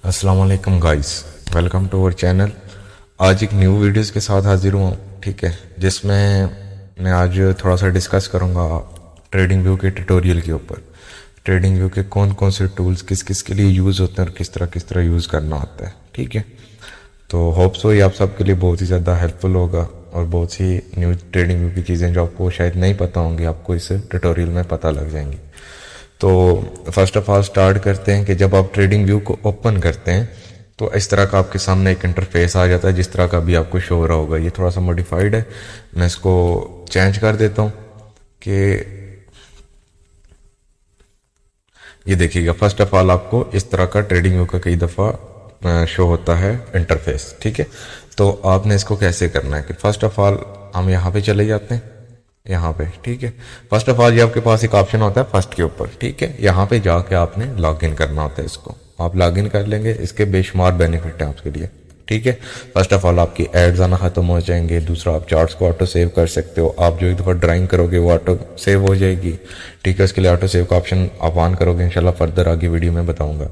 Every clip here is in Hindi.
अस्सलाम वालेकुम guys, welcome to our channel. आज एक न्यू वीडियोस के साथ हाजिर हुआ हूँ, ठीक है, जिसमें मैं आज थोड़ा सा डिस्कस करूँगा ट्रेडिंग व्यू के ट्यूटोरियल के ऊपर। ट्रेडिंग व्यू के कौन कौन से टूल्स किस किस के लिए यूज़ होते हैं और किस तरह यूज़ करना होता है, ठीक है। तो होप सो ये आप सबके लिए बहुत ही ज़्यादा हेल्पफुल होगा और बहुत सी न्यू ट्रेडिंग व्यू की चीज़ें जो आपको शायद नहीं पता होंगी, आपको इस ट्यूटोरियल में पता लग जाएंगी। तो फर्स्ट ऑफ ऑल स्टार्ट करते हैं कि जब आप ट्रेडिंग व्यू को ओपन करते हैं तो इस तरह का आपके सामने एक इंटरफेस आ जाता है, जिस तरह का भी आपको शो हो रहा होगा। ये थोड़ा सा मॉडिफाइड है, मैं इसको चेंज कर देता हूँ कि ये देखिएगा। फर्स्ट ऑफ ऑल आपको इस तरह का ट्रेडिंग व्यू का कई दफ़ा शो होता है इंटरफेस, ठीक है। तो आपने इसको कैसे करना है कि फर्स्ट ऑफ ऑल हम यहाँ पे चले जाते हैं, यहाँ पे, ठीक है। फर्स्ट ऑफ ऑल ये आपके पास एक ऑप्शन होता है फर्स्ट के ऊपर, ठीक है। यहाँ पे जाके आपने लॉग इन करना होता है। इसको आप लॉग इन कर लेंगे, इसके बेशुमार बेनिफिट है आपके लिए, ठीक है। फर्स्ट ऑफ ऑल आपकी एड्स आना खत्म हो जाएंगे। दूसरा, आप चार्ट्स को ऑटो सेव कर सकते हो। आप जो एक दफ़ा ड्राइंग करोगे वो ऑटो सेव हो जाएगी, ठीक है। उसके लिए ऑटो सेव का ऑप्शन आप ऑन करोगे, इंशाल्लाह फर्दर आगे वीडियो में बताऊंगा।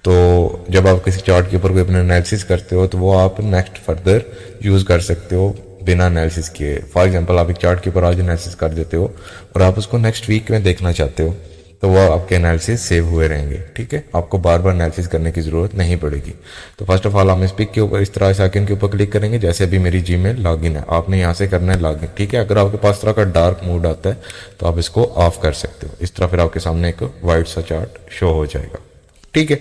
तो जब आप किसी चार्ट के ऊपर कोई अपना एनालिसिस करते हो तो वो आप नेक्स्ट फर्दर यूज़ कर सकते हो बिना एनालिसिस किए। फॉर एग्जांपल, आप एक चार्ट के ऊपर आज एनालिसिस कर देते हो और आप उसको नेक्स्ट वीक में देखना चाहते हो तो वो आपके एनालिसिस सेव हुए रहेंगे, ठीक है। आपको बार बार एनालिसिस करने की ज़रूरत नहीं पड़ेगी। तो फर्स्ट ऑफ ऑल हम इस पिक के ऊपर इस तरह से आइकन के ऊपर क्लिक करेंगे, जैसे अभी मेरी जीमेल लॉगिन है, आपने यहाँ से करना है लॉगिन, ठीक है। अगर आपके पास तरह का डार्क मोड आता है तो आप इसको ऑफ कर सकते हो। इस तरह फिर आपके सामने एक वाइट सा चार्ट शो हो जाएगा, ठीक है।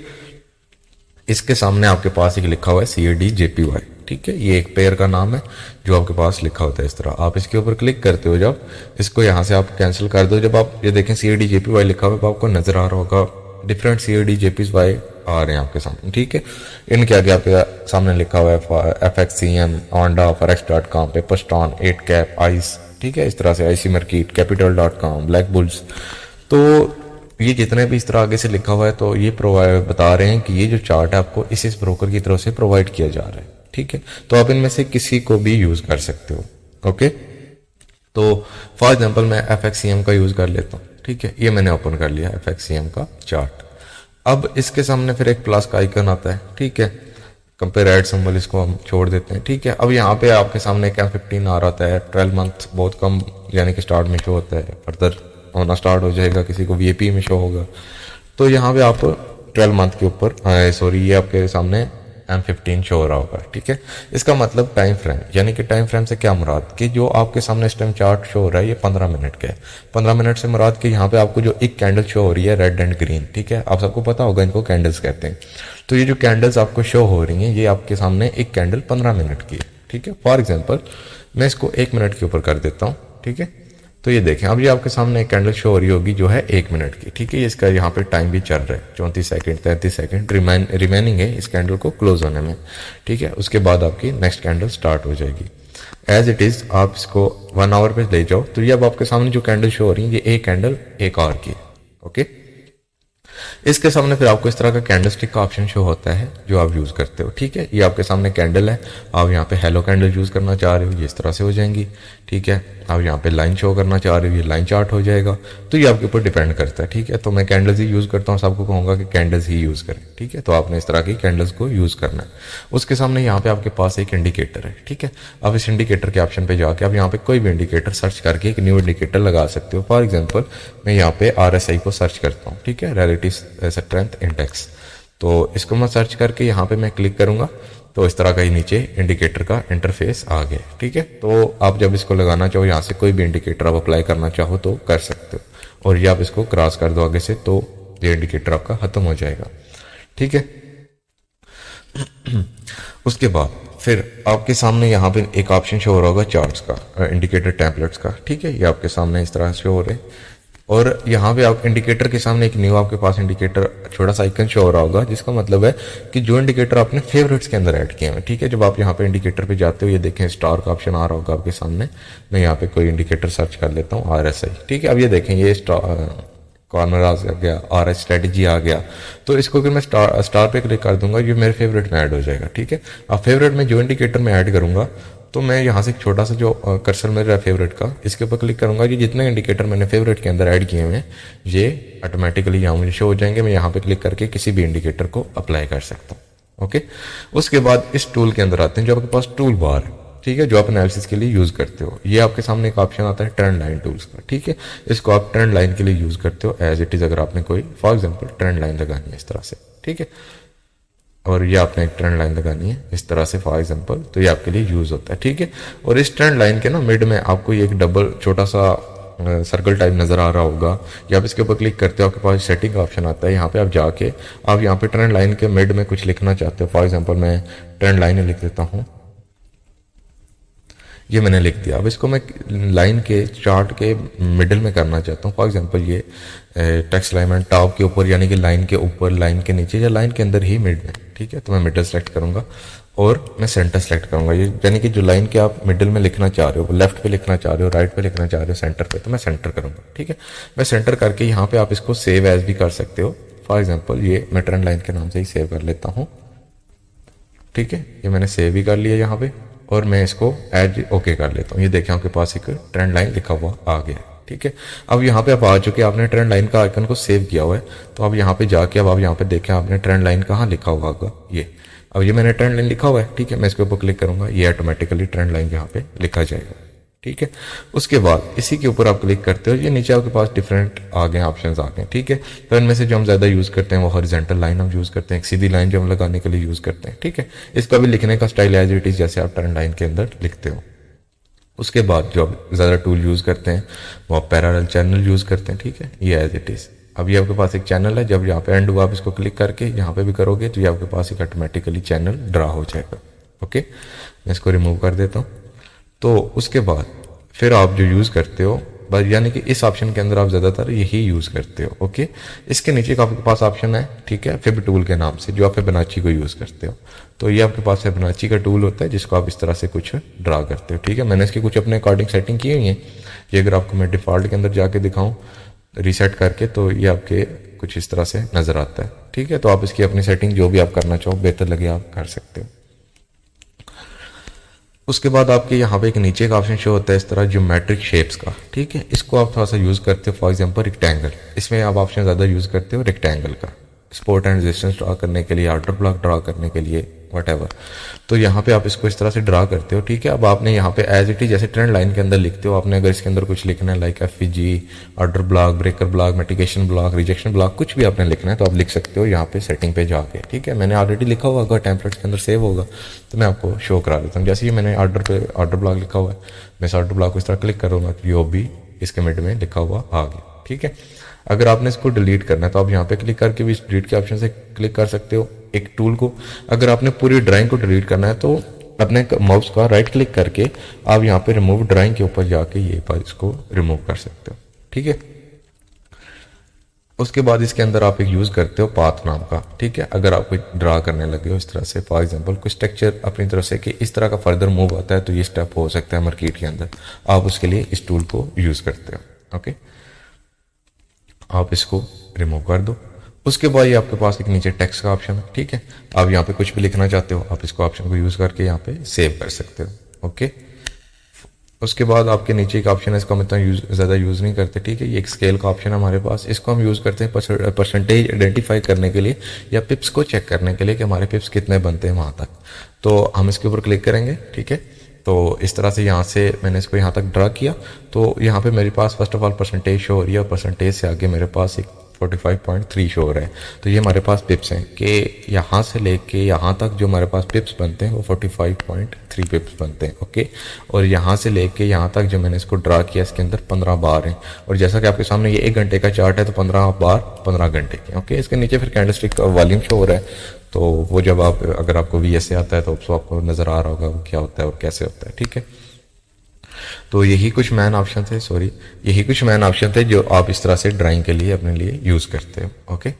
इसके सामने आपके पास एक लिखा हुआ है CAD-JPY, ठीक है। ये एक पेयर का नाम है जो आपके पास लिखा होता है इस तरह। आप इसके ऊपर क्लिक करते हो, जब इसको यहाँ से आप कैंसिल कर दो, जब आप ये देखें CAD-JPY लिखा हुआ है तो आपको नजर आ रहा होगा डिफरेंट CAD-JPY आ रहे हैं आपके सामने, ठीक है। इनके आगे आपके सामने लिखा हुआ है FXCM, ONDA, Forex.com, पेपरस्टॉन, 8cap, ice, ठीक है। इस तरह से IC market, Capital.com, black bulls. तो ये जितने भी इस तरह आगे से लिखा हुआ है तो ये प्रोवाइड बता रहे हैं कि ये जो चार्ट है आपको इस ब्रोकर की तरफ से प्रोवाइड किया जा रहा है, ठीक है। तो आप इनमें से किसी को भी यूज कर सकते हो, ओके। तो फॉर एग्जांपल मैं FXCM का यूज कर लेता हूँ, ठीक है। ये मैंने ओपन कर लिया FXCM का चार्ट। अब इसके सामने फिर एक प्लस का आइकन आता है, ठीक है। कंपेयर एड सिंबल, इसको हम छोड़ देते हैं, ठीक है। अब यहाँ पे आपके सामने क्या 15 आ रहा है, 12 मंथ बहुत कम यानी कि स्टार्ट में शो होता है, फर्दर होना स्टार्ट हो जाएगा, किसी को VIP में शो होगा। तो यहाँ पे आप 12 मंथ के ऊपर सॉरी ये आपके सामने M15 शो हो रहा होगा, ठीक है। इसका मतलब टाइम फ्रेम, यानी कि टाइम फ्रेम से क्या मुराद कि जो आपके सामने इस टाइम चार्ट शो हो रहा है ये 15 मिनट का है। 15 मिनट से मुराद कि यहाँ पे आपको जो एक कैंडल शो हो रही है रेड एंड ग्रीन, ठीक है। आप सबको पता होगा इनको कैंडल्स कहते हैं। तो ये जो कैंडल्स आपको शो हो रही हैं ये आपके सामने एक कैंडल 15 मिनट की है, ठीक है। फॉर एग्जाम्पल मैं इसको 1 मिनट के ऊपर कर देता हूँ, ठीक है। तो ये देखें, अब ये आपके सामने एक कैंडल शो हो रही होगी जो है 1 मिनट की, ठीक है। इसका यहाँ पे टाइम भी चल रहा है 34 सेकंड 33 सेकंड रिमेनिंग है इस कैंडल को क्लोज होने में, ठीक है। उसके बाद आपकी नेक्स्ट कैंडल स्टार्ट हो जाएगी। एज इट इज आप इसको 1 आवर पे ले जाओ तो ये अब आपके सामने जो कैंडल शो हो रही है ये एक कैंडल 1 आवर की है, ओके। इसके सामने फिर आपको इस तरह का कैंडल स्टिक का ऑप्शन शो होता है जो आप यूज करते हो, ठीक है। ये आपके सामने कैंडल है, आप यहाँ पे हेलो कैंडल यूज करना चाह रहे हो ये इस तरह से हो जाएंगी, ठीक है। आप यहाँ पे लाइन शो करना चाह रहे हो ये लाइन चार्ट हो जाएगा। तो ये आपके ऊपर डिपेंड करता है, ठीक है। तो मैं कैंडल्स ही यूज करता हूँ, सबको कहूंगा कि कैंडल्स ही यूज करें, ठीक है। तो आपने इस तरह की कैंडल्स को यूज करना है। उसके सामने यहाँ पे आपके पास एक इंडिकेटर है, ठीक है। अब इस इंडिकेटर के ऑप्शन पे जाके आप यहाँ पे कोई भी इंडिकेटर सर्च करके एक न्यू इंडिकेटर लगा सकते हो। फॉर एग्जाम्पल मैं यहाँ पे RSI को सर्च करता हूँ, ठीक है, रिलेटिव स्ट्रेंथ इंडेक्स। तो इसको मैं सर्च करके यहाँ पे मैं क्लिक करूंगा तो इस तरह का ही नीचे इंडिकेटर का इंटरफेस आ गया, ठीक है। तो आप जब इसको लगाना चाहो यहाँ से कोई भी इंडिकेटर आप अप्लाई करना चाहो तो कर सकते हो, और ये आप इसको क्रॉस कर दो आगे से तो ये इंडिकेटर आपका खत्म हो जाएगा, ठीक है। उसके बाद फिर आपके सामने यहाँ पे एक ऑप्शन शो हो रहा होगा चार्ट्स का, इंडिकेटर टेम्पलेट्स का, ठीक है। ये आपके सामने इस तरह शो हो रहे हैं और यहाँ पे आप इंडिकेटर के सामने एक न्यू आपके पास इंडिकेटर छोटा सा आइकन शो हो रहा होगा, जिसका मतलब है कि जो इंडिकेटर आपने फेवरेट्स के अंदर ऐड किए हैं, ठीक है। जब आप यहाँ पे इंडिकेटर पे जाते हो ये देखें स्टार का ऑप्शन आ रहा होगा आपके सामने। मैं यहाँ पे कोई इंडिकेटर सर्च कर लेता हूँ RSI, ठीक है। अब ये देखें ये कॉर्नर आ गया, RS स्ट्रेटेजी आ गया। तो इसको अगर मैं स्टार पे क्लिक कर दूंगा ये मेरे फेवरेट में ऐड हो जाएगा, ठीक है। अब फेवरेट में जो इंडिकेटर में ऐड करूंगा तो मैं यहाँ से एक छोटा सा जो कर्सर मेरा फेवरेट का इसके ऊपर क्लिक करूंगा, ये जितने इंडिकेटर मैंने फेवरेट के अंदर ऐड किए हुए हैं ये ऑटोमेटिकली यहाँ मुझे शो हो जाएंगे। मैं यहाँ पे क्लिक करके किसी भी इंडिकेटर को अप्लाई कर सकता हूँ। ओके। उसके बाद इस टूल के अंदर आते हैं जो आपके पास टूल बार है, ठीक है, जो आप एनालिसिस के लिए यूज करते हो। ये आपके सामने एक ऑप्शन आता है ट्रेंड लाइन टूल्स का, ठीक है। इसको आप ट्रेंड लाइन के लिए यूज करते हो एज इट इज, अगर आपने कोई फॉर एग्जांपल ट्रेंड लाइन लगानी है इस तरह से, ठीक है, और ये आपने एक ट्रेंड लाइन लगानी है इस तरह से फॉर एग्जांपल, तो ये आपके लिए यूज होता है, ठीक है। और इस ट्रेंड लाइन के ना मिड में आपको ये एक डबल छोटा सा सर्कल टाइप नजर आ रहा होगा, या आप इसके ऊपर क्लिक करते हो आपके पास सेटिंग का ऑप्शन आता है। यहाँ पे आप जाके आप यहाँ पे ट्रेंड लाइन के मिड में कुछ लिखना चाहते हो, फॉर एग्जांपल मैं ट्रेंड लाइन लिख देता हूँ, ये मैंने लिख दिया। अब इसको मैं लाइन के चार्ट के मिडिल में करना चाहता हूँ, फॉर एग्जांपल ये टेक्स्ट लाइन टॉप के ऊपर, यानी कि लाइन के ऊपर, लाइन के नीचे, या लाइन के अंदर ही मिड में, ठीक है। तो मैं मिडिल सेलेक्ट करूंगा और मैं सेंटर सेलेक्ट करूंगा, ये यानी कि जो लाइन के आप मिडिल में लिखना चाह रहे हो, लेफ्ट पे लिखना चाह रहे हो, राइट पे लिखना चाह रहे हो, सेंटर पे, तो मैं सेंटर करूंगा, ठीक है। मैं सेंटर करके यहाँ पे आप इसको सेव एज भी कर सकते हो। फॉर एग्जाम्पल ये मैं ट्रेंड लाइन के नाम से ही सेव कर लेता हूँ, ठीक है, ये मैंने सेव भी कर लिया यहाँ पे, और मैं इसको एड ओके कर लेता हूँ। ये देखें आपके पास एक ट्रेंड लाइन लिखा हुआ आ गया, ठीक है। अब यहाँ पे आप आ चुके, आपने ट्रेंड लाइन का आइकन को सेव किया हुआ है, तो अब यहाँ पे जाके अब आप यहाँ पे देखें आपने ट्रेंड लाइन कहाँ लिखा हुआ होगा, ये अब ये मैंने ट्रेंड लाइन लिखा हुआ है, ठीक है। मैं इसके ऊपर क्लिक करूंगा, ये ऑटोमेटिकली ट्रेंड लाइन यहाँ पे लिखा जाएगा, ठीक है। उसके बाद इसी के ऊपर आप क्लिक करते हो, ये नीचे आपके पास डिफरेंट आ गए, ऑप्शंस आ गए, ठीक है। तो इनमें से जो हम ज्यादा यूज करते हैं वो हॉरिजॉन्टल लाइन हम यूज करते हैं, एक सीधी लाइन जो हम लगाने के लिए यूज करते हैं, ठीक है। इसका भी लिखने का स्टाइल एज इट इज जैसे आप ट्रेंड लाइन के अंदर लिखते हो। उसके बाद जो आप ज्यादा टूल यूज करते हैं वो आप पैरेलल चैनल यूज करते हैं, ठीक है, ये एज इट इज। अब ये आपके पास एक चैनल है, जब यहाँ पे एंड हुआ आप इसको क्लिक करके यहाँ पे भी करोगे तो ये आपके पास एक ऑटोमेटिकली चैनल ड्रा हो जाएगा, ओके। मैं इसको रिमूव कर देता हूँ। तो उसके बाद फिर आप जो यूज करते हो बस, यानी कि इस ऑप्शन के अंदर आप ज्यादातर यही यूज करते हो, ओके। इसके नीचे का आपके पास ऑप्शन है, ठीक है, फिब टूल के नाम से, जो आप फिबोनाची को यूज करते हो। तो ये आपके पास फिबोनाची का टूल होता है जिसको आप इस तरह से कुछ ड्रा करते हो, ठीक है। मैंने इसकी कुछ अपने अकॉर्डिंग सेटिंग की हुई है, ये अगर आपको मैं डिफॉल्ट के अंदर जाके दिखाऊं रीसेट करके, तो ये आपके कुछ इस तरह से नजर आता है, ठीक है। तो आप इसकी अपनी सेटिंग जो भी आप करना चाहो बेहतर लगे आप कर सकते हो। उसके बाद आपके यहाँ पे एक नीचे का ऑप्शन शो होता है इस तरह ज्योमेट्रिक शेप्स का, ठीक है। इसको आप थोड़ा सा यूज करते हो, फॉर एग्जांपल रेक्टेंगल, इसमें आप ऑप्शन ज्यादा यूज करते हो रेक्टेंगल का, सपोर्ट एंड रेजिस्टेंस ड्रा करने के लिए, ऑर्डर ब्लॉक ड्रा करने के लिए, वट। तो यहाँ पे आप इसको इस तरह से ड्रा करते हो, ठीक है। अब आपने यहाँ पे एज इट इज जैसे ट्रेंड लाइन के अंदर लिखते हो, आपने अगर इसके अंदर कुछ लिखना है like FG, order block, breaker block, mitigation block, rejection block, कुछ भी आपने लिखना है तो आप लिख सकते हो यहाँ पे सेटिंग पे जाके, ठीक है। मैंने ऑलरेडी लिखा हुआ होगा, टेम्पलेट के अंदर सेव होगा, तो मैं आपको शो करा देता हूँ। जैसे ही मैंने ऑर्डर ब्लॉक लिखा हुआ है, मैं इस ऑर्डर ब्लॉक को इस तरह क्लिक करूंगा तो यो भी इसके मिड में लिखा हुआ आ गया, ठीक है। अगर आपने इसको डिलीट करना है तो आप यहाँ पे क्लिक करके भी इस डिलीट के ऑप्शन से क्लिक कर सकते हो एक टूल को। अगर आपने पूरी ड्राइंग को डिलीट करना है तो अपने माउस का राइट क्लिक करके आप यहाँ पे रिमूव ड्राइंग के ऊपर जाके ये इसको रिमूव कर सकते हो, ठीक है। उसके बाद इसके अंदर आप एक यूज करते हो पाथ नाम का, ठीक है। अगर आप कोई ड्रा करने लगे हो इस तरह से, फॉर एग्जांपल कुछ स्ट्रक्चर अपनी तरफ से कि इस तरह का फर्दर मूव आता है तो ये स्टेप हो सकता है मार्केट के अंदर, आप उसके लिए इस टूल को यूज करते हो, ओके। आप इसको रिमूव कर दो। उसके बाद ये आपके पास एक नीचे टेक्स्ट का ऑप्शन है, ठीक है। आप यहाँ पे कुछ भी लिखना चाहते हो आप इसको ऑप्शन को यूज करके यहाँ पे सेव कर सकते हो, ओके। उसके बाद आपके नीचे एक ऑप्शन है, इसको हम इतना ज्यादा यूज नहीं करते, ठीक है। ये एक स्केल का ऑप्शन है हमारे पास, इसको हम यूज करते हैं परसेंटेज आइडेंटिफाई करने के लिए या पिप्स को चेक करने के लिए कि हमारे पिप्स कितने बनते हैं वहां तक। तो हम इसके ऊपर क्लिक करेंगे, ठीक है। तो इस तरह से यहाँ से मैंने इसको यहाँ तक ड्रा किया, तो यहाँ पे मेरे पास first of all percentage show हो रही है, और परसेंटेज से आगे मेरे पास एक 45.3 शो हो रहा है। तो ये हमारे पास पिप्स हैं कि यहाँ से लेके यहाँ तक जो हमारे पास पिप्स बनते हैं वो 45.3 पिप्स बनते हैं, ओके। और यहाँ से लेके यहाँ तक जो मैंने इसको ड्रा किया इसके अंदर 15 बार हैं, और जैसा कि आपके सामने ये 1 घंटे का चार्ट है तो 15 बार 15 घंटे के, ओके। इसके नीचे फिर कैंडलस्टिक का वॉल्यूम शो हो रहा है, तो वो जब आप अगर आपको VSA आता है तो आपको नजर आ रहा होगा वो क्या होता है और कैसे होता है, ठीक है। तो यही कुछ मैन ऑप्शन थे जो आप इस तरह से ड्राइंग के लिए अपने लिए यूज करते हो, ओके।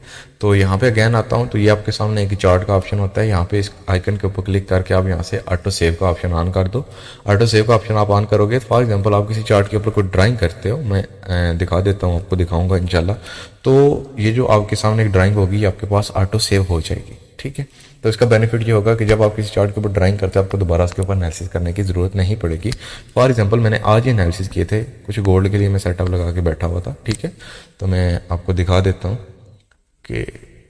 तो यहाँ पे अगेन आता हूँ, तो ये आपके सामने एक चार्ट का ऑप्शन होता है, यहाँ पे इस आइकन के ऊपर क्लिक करके आप यहाँ से ऑटो सेव का ऑप्शन ऑन कर दो। ऑटो सेव का ऑप्शन आप ऑन करोगे, फॉर एग्जाम्पल आप किसी चार्ट के ऊपर कोई ड्राइंग करते हो, मैं दिखा देता हूँ, आपको दिखाऊंगा इंशाल्लाह। तो ये जो आपके सामने एक ड्राइंग होगी आपके पास ऑटो सेव हो जाएगी, ठीक है। तो इसका बेनिफिट ये होगा कि जब आप किसी चार्ट के ऊपर ड्राइंग करते हैं आपको दोबारा उसके ऊपर एनालिसिस करने की जरूरत नहीं पड़ेगी। फॉर एग्जांपल मैंने आज ही एनालिसिस किए थे, कुछ गोल्ड के लिए मैं सेटअप लगा के बैठा हुआ था, ठीक है। तो मैं आपको दिखा देता हूँ कि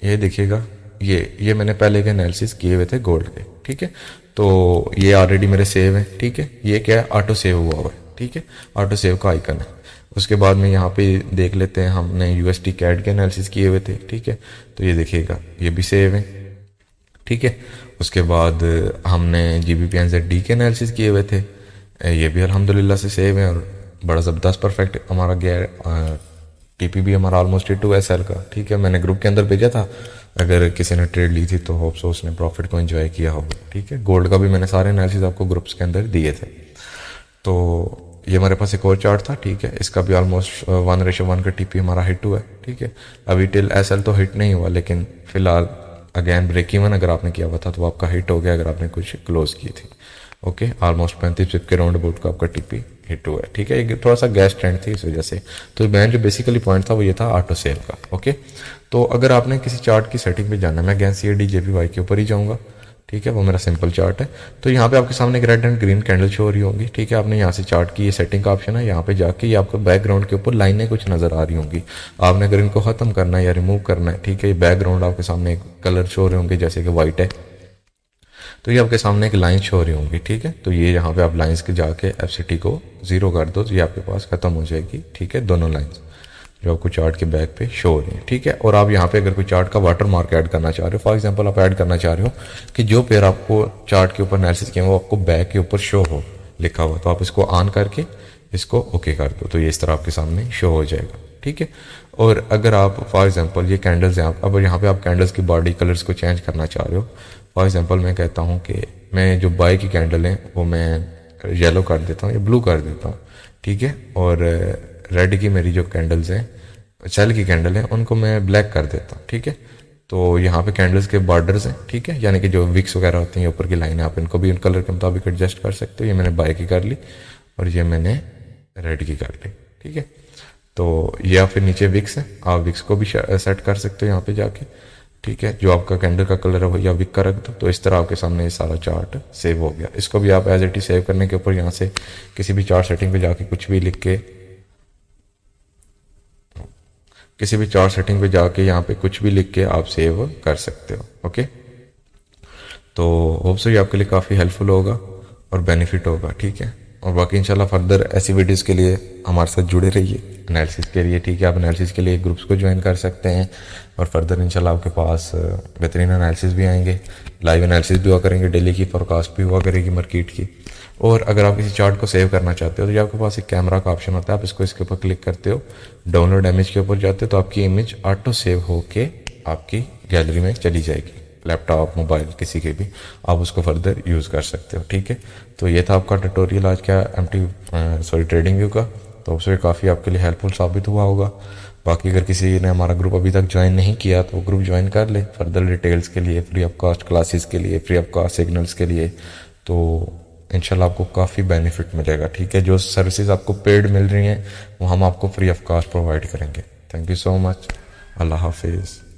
ये देखिएगा, ये मैंने पहले के एनालिसिस किए हुए थे गोल्ड के, ठीक है। तो ये ऑलरेडी मेरे सेव है, ठीक है। ये क्या है, ऑटो सेव हुआ हुआ है, ठीक है, ऑटो सेव का आइकन है। उसके बाद में यहाँ पे देख लेते हैं, हमने यूएसटी कैड के एनालिसिस किए हुए थे, ठीक है। तो ये देखिएगा ये भी सेव है, ठीक है। उसके बाद हमने GBP/NZD के एनालिसिस किए हुए थे, ये भी अल्हम्दुलिल्लाह से सेव है और बड़ा ज़बरदस्त परफेक्ट हमारा गया है। TP भी हमारा ऑलमोस्ट 2SL का, ठीक है। मैंने ग्रुप के अंदर भेजा था, अगर किसी ने ट्रेड ली थी तो होप सो उसने प्रॉफिट को एंजॉय किया होगा, ठीक है। गोल्ड का भी मैंने सारे एनालिसिस आपको ग्रुप्स के अंदर दिए थे। तो ये हमारे पास एक और चार्ट था, ठीक है। इसका भी ऑलमोस्ट 1:1 का TP हमारा हिट हुआ है, ठीक है। अभी टिल SL तो हिट नहीं हुआ, लेकिन फिलहाल अगेन ब्रेक इवन अगर आपने किया हुआ था तो आपका हिट हो गया अगर आपने कुछ क्लोज की थी, ओके। ऑलमोस्ट 35 पिप के राउंड अबाउट का आपका TP हिट हुआ है, ठीक है। एक थोड़ा सा गैस ट्रेंड थी इस वजह से। तो मैं जो बेसिकली पॉइंट था वो ये था ऑटो सेल का, ओके। तो अगर आपने किसी चार्ट की सेटिंग पे जाना है, मैं अगेन CAD JPY के ऊपर ही जाऊंगा, ठीक है। वो मेरा सिंपल चार्ट है। तो यहाँ पे आपके सामने एक red and green candle show हो रही होंगी, ठीक है। आपने यहाँ से चार्ट की ये सेटिंग का ऑप्शन है, यहाँ पे जाके ये आपको बैकग्राउंड के ऊपर लाइनें कुछ नजर आ रही होंगी। आपने अगर इनको खत्म करना है या रिमूव करना है, ठीक है। ये बैकग्राउंड आपके सामने एक कलर शो हो रहे होंगे जैसे कि व्हाइट है, तो ये आपके सामने एक लाइन शो हो रही होंगी, ठीक है। तो ये यहाँ पे आप लाइंस के जाके FCT को 0 कर दो तो ये आपके पास खत्म हो जाएगी, ठीक है। दोनों लाइंस जो आपको चार्ट के बैक पे शो हो रही है, ठीक है। और आप यहाँ पे अगर कोई चार्ट का वाटर मार्क ऐड करना चाह रहे हो, फॉर एग्जांपल आप ऐड करना चाह रहे हो कि जो पेयर आपको चार्ट के ऊपर एनालिसिस किया वो आपको बैक के ऊपर शो हो लिखा हुआ, तो आप इसको ऑन करके इसको ओके कर दो, तो ये इस तरह आपके सामने शो हो जाएगा, ठीक है। और अगर आप फॉर एग्जांपल ये कैंडल्स हैं, अब यहाँ पे आप कैंडल्स की बॉडी कलर्स को चेंज करना चाह रहे हो, फॉर एग्जांपल मैं कहता हूँ कि मैं जो बाय की कैंडल है वो मैं येलो कर देता हूँ या ब्लू कर देता हूँ, ठीक है। और रेड की मेरी जो कैंडल्स हैं, सेल की कैंडल है, उनको मैं ब्लैक कर देता हूँ, ठीक है। तो यहाँ पे कैंडल्स के बॉर्डर्स हैं, ठीक है, यानी कि जो विक्स वगैरह होती हैं ऊपर की लाइन है, आप इनको भी इन कलर के मुताबिक एडजस्ट कर सकते हो। ये मैंने बाय की कर ली और ये मैंने रेड की कर ली, ठीक है। तो ये आप फिर नीचे विक्स है, आप विक्स को भी सेट कर सकते हो यहाँ पे जाके, ठीक है। जो आपका कैंडल का कलर है वही आप विक का रख दो, तो इस तरह आपके सामने ये सारा चार्ट सेव हो गया। इसको भी आप एज इट इज सेव करने के ऊपर यहाँ से किसी भी चार्ट सेटिंग पे जाके कुछ भी लिख के, किसी भी चार्ट सेटिंग पे जाके यहाँ पे कुछ भी लिख के आप सेव कर सकते हो, ओके। तो होप सो ये आपके लिए काफ़ी हेल्पफुल होगा और बेनिफिट होगा, ठीक है। और बाकी इंशाल्लाह फर्दर ऐसी वीडियोज़ के लिए हमारे साथ जुड़े रहिए एनालिसिस के लिए, ठीक है। आप एनालिसिस के लिए ग्रुप्स को ज्वाइन कर सकते हैं और फर्दर इंशाल्लाह आपके पास बेहतरीन एनालिसिस भी आएंगे, लाइव एनालिसिस भी हुआ करेंगे, डेली की फोरकास्ट भी हुआ करेगी मार्केट की। और अगर आप किसी चार्ट को सेव करना चाहते हो तो ये आपके पास एक कैमरा का ऑप्शन होता है, आप इसको इसके ऊपर क्लिक करते हो, डाउनलोड इमेज के ऊपर जाते हो तो आपकी इमेज ऑटो सेव होके आपकी गैलरी में चली जाएगी, लैपटॉप मोबाइल किसी के भी, आप उसको फर्दर यूज़ कर सकते हो, ठीक है। तो ये था आपका ट्यूटोरियल आज का ट्रेडिंग व्यू का। तो उससे काफ़ी आपके लिए हेल्पफुल साबित हुआ होगा। बाकी अगर किसी ने हमारा ग्रुप अभी तक ज्वाइन नहीं किया तो ग्रुप ज्वाइन कर ले फर्दर डिटेल्स के लिए, फ्री ऑफ कॉस्ट क्लासेस के लिए, फ्री ऑफ कॉस्ट सिग्नल्स के लिए। तो इंशाल्लाह आपको काफ़ी बेनिफिट मिलेगा, ठीक है। जो सर्विसेज आपको पेड मिल रही हैं वो हम आपको फ्री ऑफ कॉस्ट प्रोवाइड करेंगे। Thank you so much. अल्लाह हाफिज़।